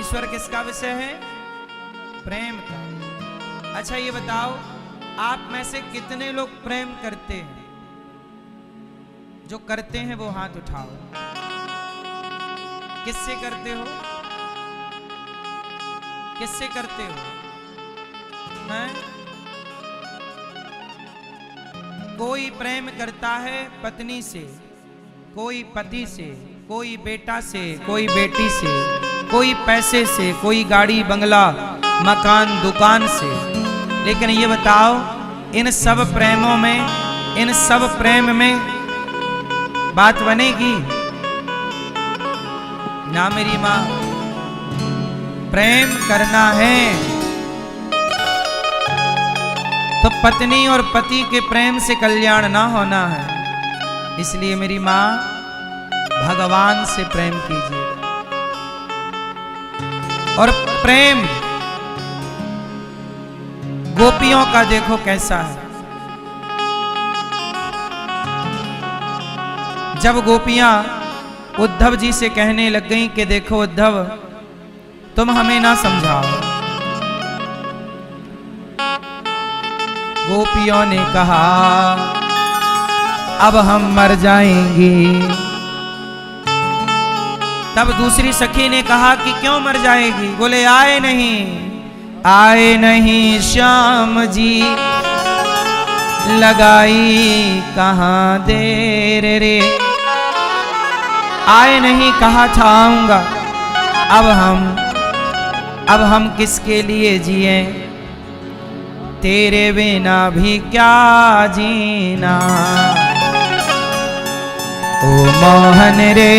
ईश्वर किसका विषय है? प्रेम का। अच्छा ये बताओ, आप में से कितने लोग प्रेम करते हैं? जो करते हैं वो हाथ उठाओ। किससे करते हो? किससे करते हो? हैं? कोई प्रेम करता है पत्नी से, कोई पति से, कोई बेटा से, कोई बेटी से, कोई पैसे से, कोई गाड़ी बंगला मकान दुकान से। लेकिन ये बताओ, इन सब प्रेमों में, इन सब प्रेम में बात बनेगी ना मेरी माँ? प्रेम करना है तो पत्नी और पति के प्रेम से कल्याण ना होना है। इसलिए मेरी माँ, भगवान से प्रेम कीजिए। और प्रेम गोपियों का देखो कैसा है। जब गोपियां उद्धव जी से कहने लग गईं कि देखो उद्धव, तुम हमें ना समझाओ, गोपियों ने कहा अब हम मर जाएंगी। तब दूसरी सखी ने कहा कि क्यों मर जाएगी? बोले आए नहीं श्याम जी, लगाई कहाँ देर रे। आए नहीं, कहा था आऊंगा। अब हम किसके लिए जिए? तेरे बिना भी क्या जीना। ओ मोहन रे,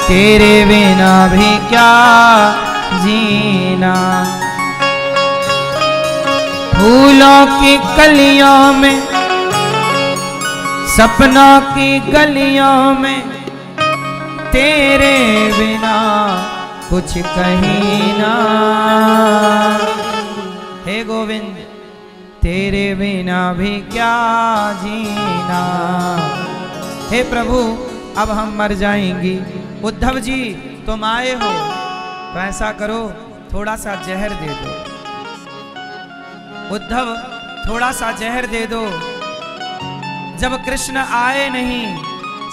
तेरे बिना भी क्या जीना। फूलों की कलियों में, सपनों की गलियों में, तेरे बिना कुछ कहीं ना। हे गोविंद, तेरे बिना भी क्या जीना। हे प्रभु, अब हम मर जाएंगी। उद्धव जी, तुम आए हो तो ऐसा करो, थोड़ा सा जहर दे दो। उद्धव, थोड़ा सा जहर दे दो। जब कृष्ण आए नहीं,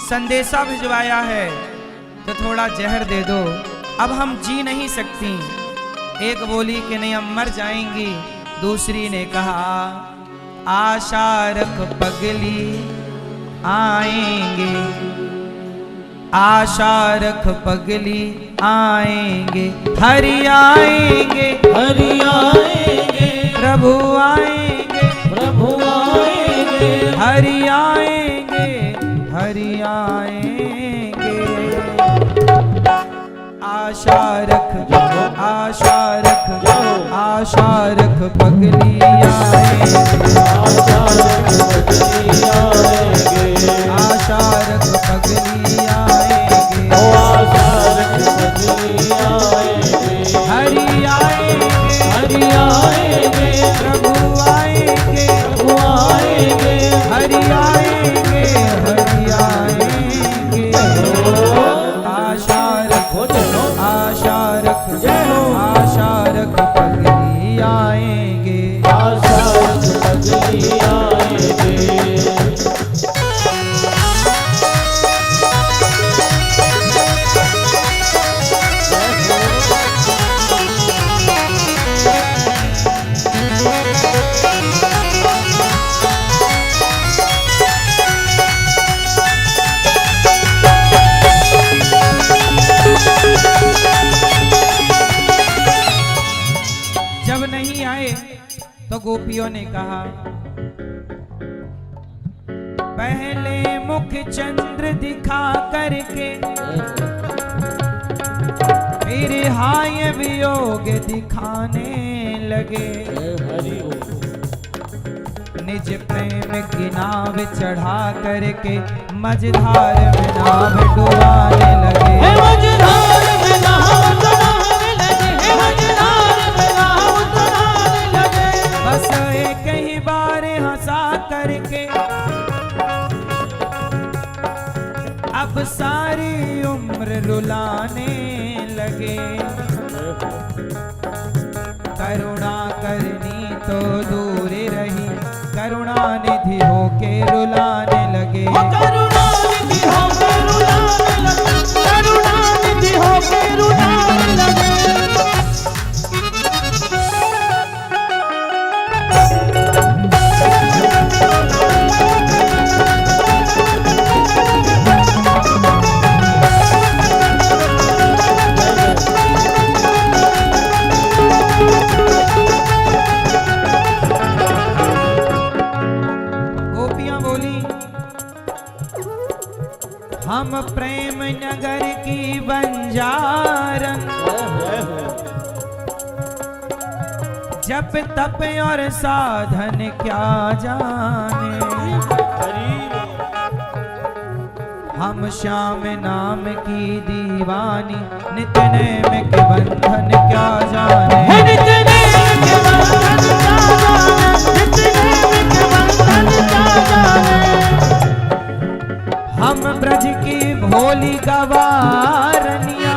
संदेशा भिजवाया है, तो थोड़ा जहर दे दो। अब हम जी नहीं सकती। एक बोली कि नहीं, हम मर जाएंगी। दूसरी ने कहा आशा रख पगली आएंगे, आशा रख पगली आएंगे। हरि आएंगे, हरि आएंगे, प्रभु आएंगे, प्रभु आएंगे, हरि आएंगे, हरि आएंगे। आशा रख, आशा रख, आशा रख पगली आएंगे, आशा रख पगली आएंगे, आशा रख पगली आएंगे। ओ आशा रख पगली आएंगे। हरि आएंगे, हरि आएंगे, प्रभु आएंगे, प्रभु आएंगे, हरि आएंगे, हरि आएंगे। आशा रख, आशा रख, आशा रख पगली आएंगे, आशा रख पगली आएंगे। जब नहीं आए तो गोपियों ने कहा पहले मुख चंद्र दिखा करके फिर हाय वियोग दिखाने लगे। हरि निज प्रेम की नाव चढ़ा करके मझधार में नाव डुबाने लगे। मझधार में नाव चढ़ाने लगे, मझधार में नाव चढ़ाने लगे। बस एक ही बार हंसा करके अब सारी उम्र रुलाने रुलाने लगे। करुणा करनी तो दूर रही, करुणा निधि होके रुलाने लगे। करुणा निधि होके रुलाने लगे, करुणा निधि होके रुलाने लगे। हम प्रेम नगर की बंजारन, जप तप और साधन क्या जाने। हम श्याम नाम की दीवानी, नित नेम के बंधन क्या जाने। नित नेम के बंधन क्या जाने, नित नेम के बंधन क्या जाने। हम ब्रज की भोली गवारनिया,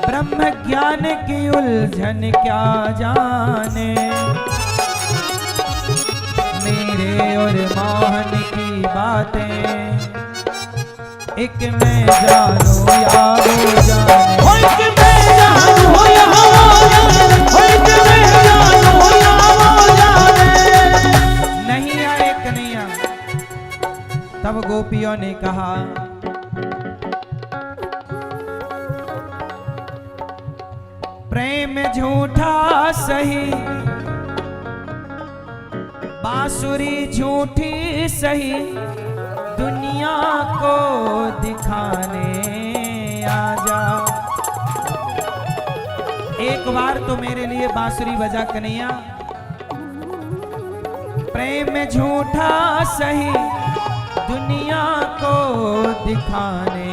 ब्रह्म ज्ञान की उलझन क्या जाने। मेरे और मोहन की बातें एक मैं जानू या वो जाने। एक मैं जानू या वो जाने, एक मैं जानू या वो जाने। नहीं आए कन्हैया। तब गोपियों ने कहा, प्रेम झूठा सही, बांसुरी झूठी सही, दुनिया को दिखाने आजा। एक बार तो मेरे लिए बांसुरी बजा कन्हैया। प्रेम झूठा सही, दुनिया को दिखाने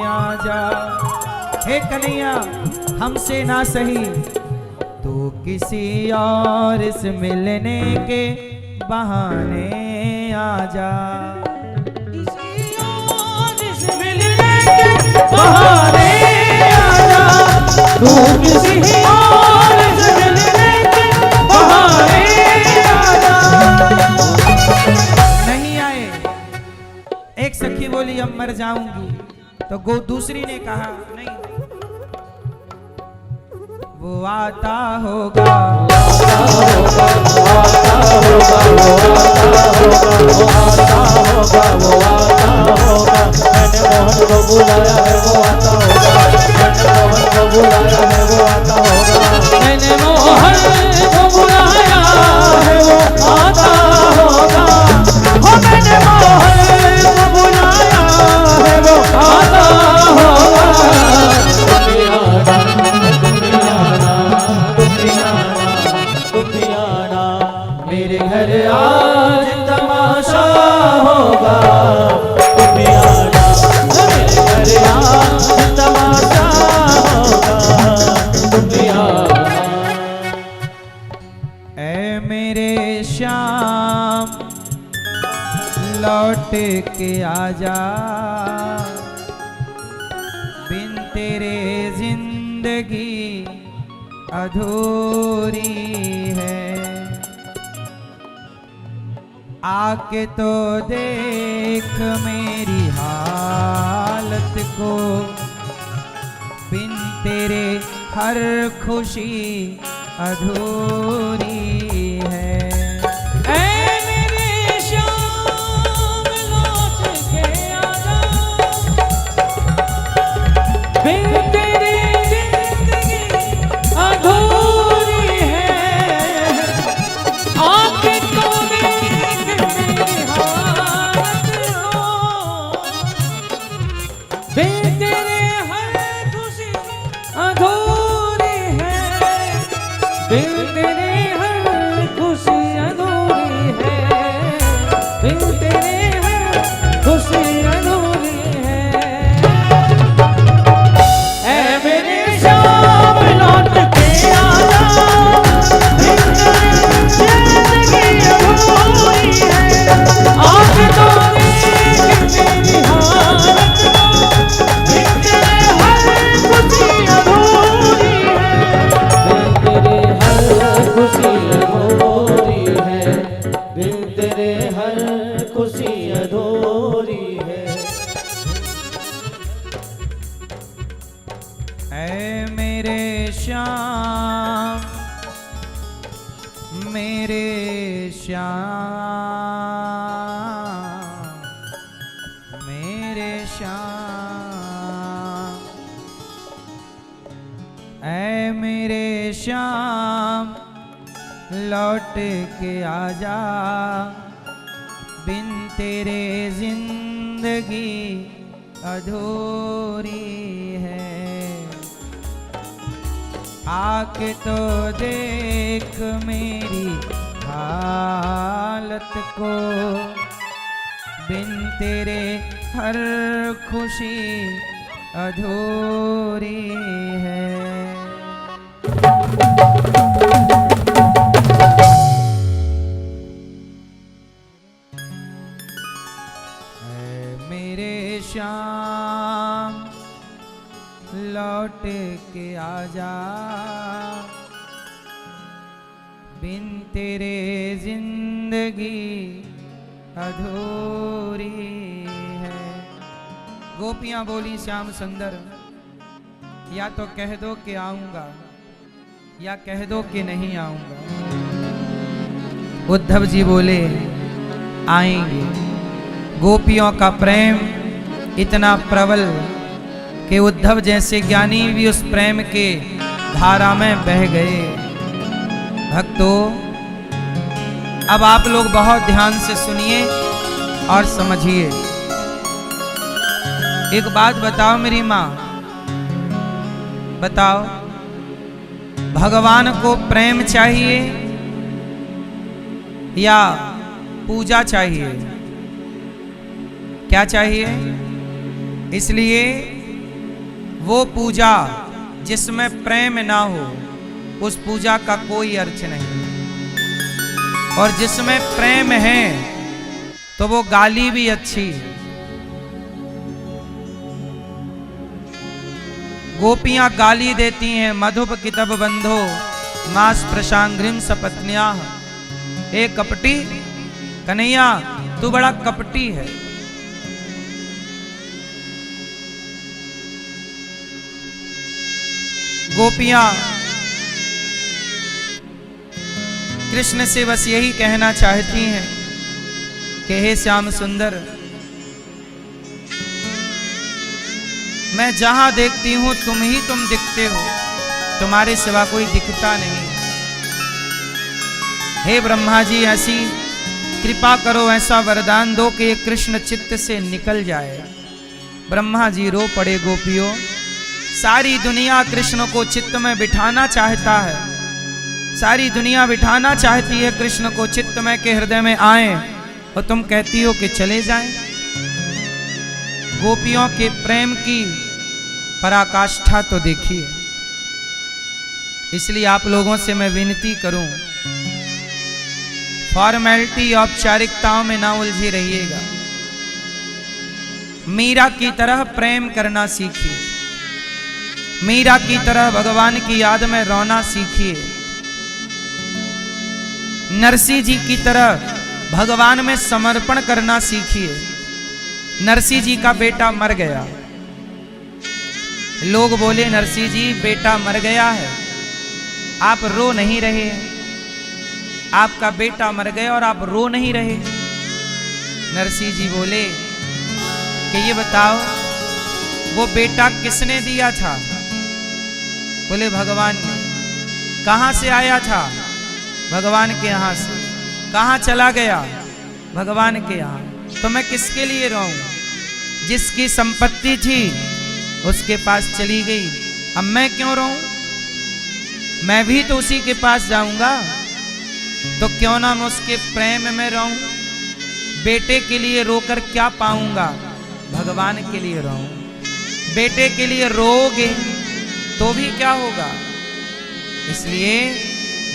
आजा। हे कन्हैया, हमसे ना सही तो किसी और से मिलने के बहाने आजा। किसी और से मिलने के बहाने आजा, तू किसी और से मिलने के बहाने आजा। नहीं आए। एक सखी बोली अब मर जाऊंगी, तो दूसरी ने कहा नहीं, वो आता होगा, आता होगा, आता होगा, वो आता होगा, वो आता होगा। मैंने मोहन को बुलाया है, वो आता होगा। मैंने मोहन को बुलाया है, वो आता होगा। मैंने मोहन को बुलाया है, वो आता होगा। हो मैंने मोहन को बुलाया है, वो आता होगा। मेरे घर आज तमाशा होगा, तुम भी आना। मेरे घर आज तमाशा होगा, तुम भी आना। ऐ मेरे श्याम लौट के आजा, बिन तेरे जिंदगी अधूरी है। आके तो देख मेरी हालत को, बिन तेरे हर खुशी अधूरी है। ऐ मेरे श्याम लौट के आजा, बिन तेरी जिंदगी अधूरी है। आके तो देख मेरी हालत को, बिन तेरे हर खुशी अधूरी है। बिन तेरे हर खुशी अधूरी है। बिन तेरे हर खुशी अधूरी है। ऐ मेरे श्याम लौट के आजा, बिन तेरी जिंदगी अधूरी है। आके तो देख मेरी हालत श्याम मेरे श्याम मेरे श्याम ऐ मेरे श्याम लौट के आजा बिन तेरे जिंदगी अधूरी है। आके तो देख मेरी हालत को बिन तेरे हर खुशी अधूरी है। मेरे श्याम लौट के आजा बिन तेरे जिंदगी अधूरी है। गोपियां बोली श्याम सुंदर या तो कह दो कि आऊंगा या कह दो कि नहीं आऊंगा। उद्धव जी बोले आएंगे। गोपियों का प्रेम इतना प्रबल कि उद्धव जैसे ज्ञानी भी उस प्रेम के धारा में बह गए। भक्तों, अब आप लोग बहुत ध्यान से सुनिए और समझिए। एक बात बताओ मेरी माँ, बताओ भगवान को प्रेम चाहिए या पूजा चाहिए? क्या चाहिए? इसलिए वो पूजा जिसमें प्रेम ना हो उस पूजा का कोई अर्थ नहीं, और जिसमें प्रेम है तो वो गाली भी अच्छी। गोपियां गाली देती हैं, मधुप कितब बंधो मास प्रशांग्रिम सपत्न्या। ए कपटी कन्हैया, तू बड़ा कपटी है। गोपियां कृष्ण से बस यही कहना चाहती हैं कि हे श्याम सुंदर, मैं जहां देखती हूं तुम ही तुम दिखते हो, तुम्हारे सिवा कोई दिखता नहीं। हे ब्रह्मा जी, ऐसी कृपा करो, ऐसा वरदान दो कि ये कृष्ण चित्त से निकल जाए। ब्रह्मा जी रो पड़े। गोपियों, सारी दुनिया कृष्ण को चित्त में बिठाना चाहता है, सारी दुनिया बिठाना चाहती है कृष्ण को चित्त में के हृदय में आए, और तुम कहती हो कि चले जाएं। गोपियों के प्रेम की पराकाष्ठा तो देखिए। इसलिए आप लोगों से मैं विनती करूं, फॉर्मेलिटी औपचारिकताओं में ना उलझे रहिएगा। मीरा की तरह प्रेम करना सीखिए, मीरा की तरह भगवान की याद में रोना सीखिए। नरसिंह जी की तरह भगवान में समर्पण करना सीखिए। नरसिंह जी का बेटा मर गया, लोग बोले नरसिंह जी बेटा मर गया है, आप रो नहीं रहे हैं। आपका बेटा मर गया और आप रो नहीं रहे। नरसिंह जी बोले कि ये बताओ वो बेटा किसने दिया था? बोले भगवान ने। कहां से आया था? भगवान के यहां से। कहां चला गया? भगवान के यहां। तो मैं किसके लिए रोऊं? जिसकी संपत्ति थी उसके पास चली गई, अब मैं क्यों रोऊं? मैं भी तो उसी के पास जाऊंगा, तो क्यों ना मैं उसके प्रेम में रोऊं। बेटे के लिए रोकर क्या पाऊंगा? भगवान के लिए रोऊं। बेटे के लिए रोओगे तो भी क्या होगा? इसलिए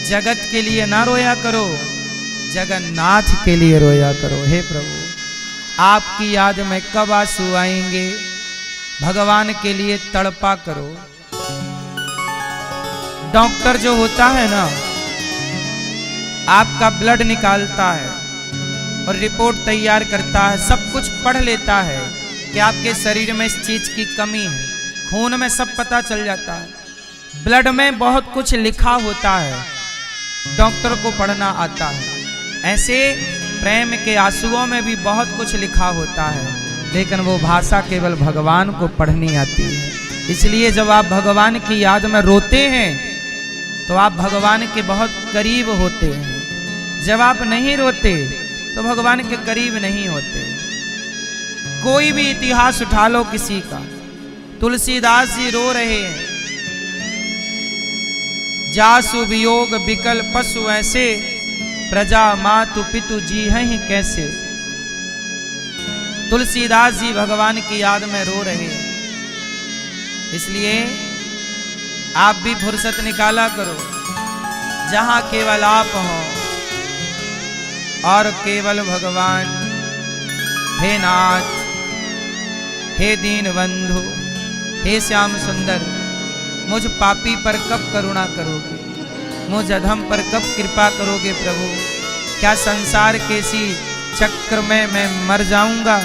जगत के लिए ना रोया करो, जगन्नाथ के लिए रोया करो। हे प्रभु, आपकी याद में कब आंसू आएंगे? भगवान के लिए तड़पा करो। डॉक्टर जो होता है ना, आपका ब्लड निकालता है और रिपोर्ट तैयार करता है, सब कुछ पढ़ लेता है कि आपके शरीर में इस चीज की कमी है, खून में सब पता चल जाता है। ब्लड में बहुत कुछ लिखा होता है, डॉक्टर को पढ़ना आता है। ऐसे प्रेम के आंसुओं में भी बहुत कुछ लिखा होता है, लेकिन वो भाषा केवल भगवान को पढ़नी आती है। इसलिए जब आप भगवान की याद में रोते हैं तो आप भगवान के बहुत करीब होते हैं। जब आप नहीं रोते तो भगवान के करीब नहीं होते। कोई भी इतिहास उठा लो किसी का, तुलसीदास जी रो रहे हैं, जासु वियोग बिकल पशु ऐसे, प्रजा मातु पितु जी हैं कैसे। तुलसीदास जी भगवान की याद में रो रहे हैं। इसलिए आप भी फुर्सत निकाला करो, जहां केवल आप हो और केवल भगवान। हे नाथ, हे दीन बंधु, हे श्याम सुंदर, मुझ पापी पर कब करुणा करोगे, मुझ अधम पर कब कृपा करोगे प्रभु। क्या संसार के इसी चक्र में मैं मर जाऊंगा,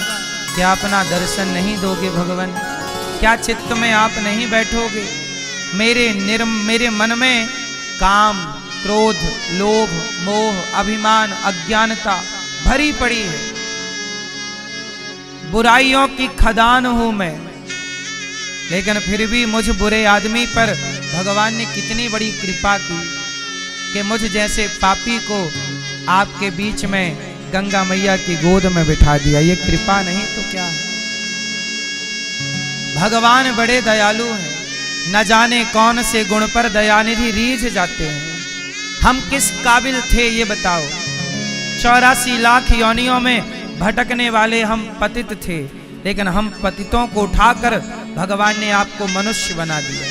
क्या अपना दर्शन नहीं दोगे भगवान। क्या चित्त में आप नहीं बैठोगे। मेरे मन में काम, क्रोध, लोभ, मोह, अभिमान, अज्ञानता भरी पड़ी है। बुराइयों की खदान हूं मैं, लेकिन फिर भी मुझ बुरे आदमी पर भगवान ने कितनी बड़ी कृपा की कि मुझ जैसे पापी को आपके बीच में गंगा मैया की गोद में बिठा दिया। ये कृपा नहीं तो क्या है। भगवान बड़े दयालु हैं, न जाने कौन से गुण पर दयानिधि रीझ जाते हैं। हम किस काबिल थे ये बताओ। 84 लाख योनियों में भटकने वाले हम पतित थे, लेकिन हम पतितों को उठाकर भगवान ने आपको मनुष्य बना दिया।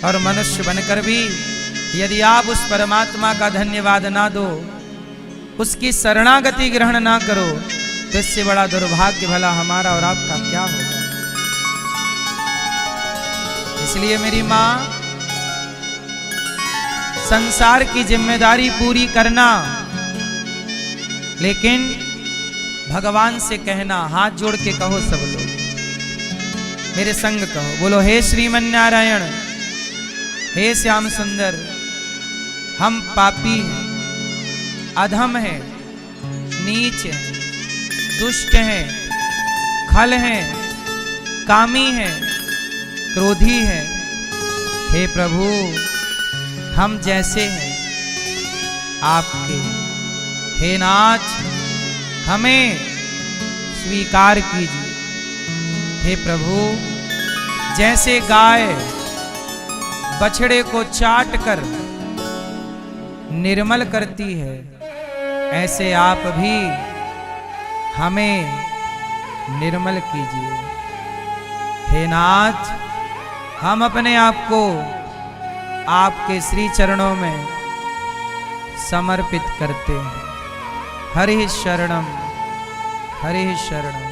और मनुष्य बनकर भी यदि आप उस परमात्मा का धन्यवाद ना दो, उसकी शरणागति ग्रहण ना करो, तो इससे बड़ा दुर्भाग्य भला हमारा और आपका क्या होगा। इसलिए मेरी मां, संसार की जिम्मेदारी पूरी करना, लेकिन भगवान से कहना, हाथ जोड़ के कहो सब लोग, मेरे संग कहो, बोलो हे श्रीमन नारायण, हे श्याम सुंदर, हम पापी हैं, अधम हैं, नीच हैं, दुष्ट हैं, खल हैं, कामी हैं, क्रोधी हैं। हे प्रभु, हम जैसे हैं आपके, हे नाथ, हमें स्वीकार कीजिए। हे प्रभु, जैसे गाय बछड़े को चाट कर निर्मल करती है, ऐसे आप भी हमें निर्मल कीजिए। हे नाथ, हम अपने आप को आपके श्री चरणों में समर्पित करते हैं। हरि शरणम, हरि शरणम।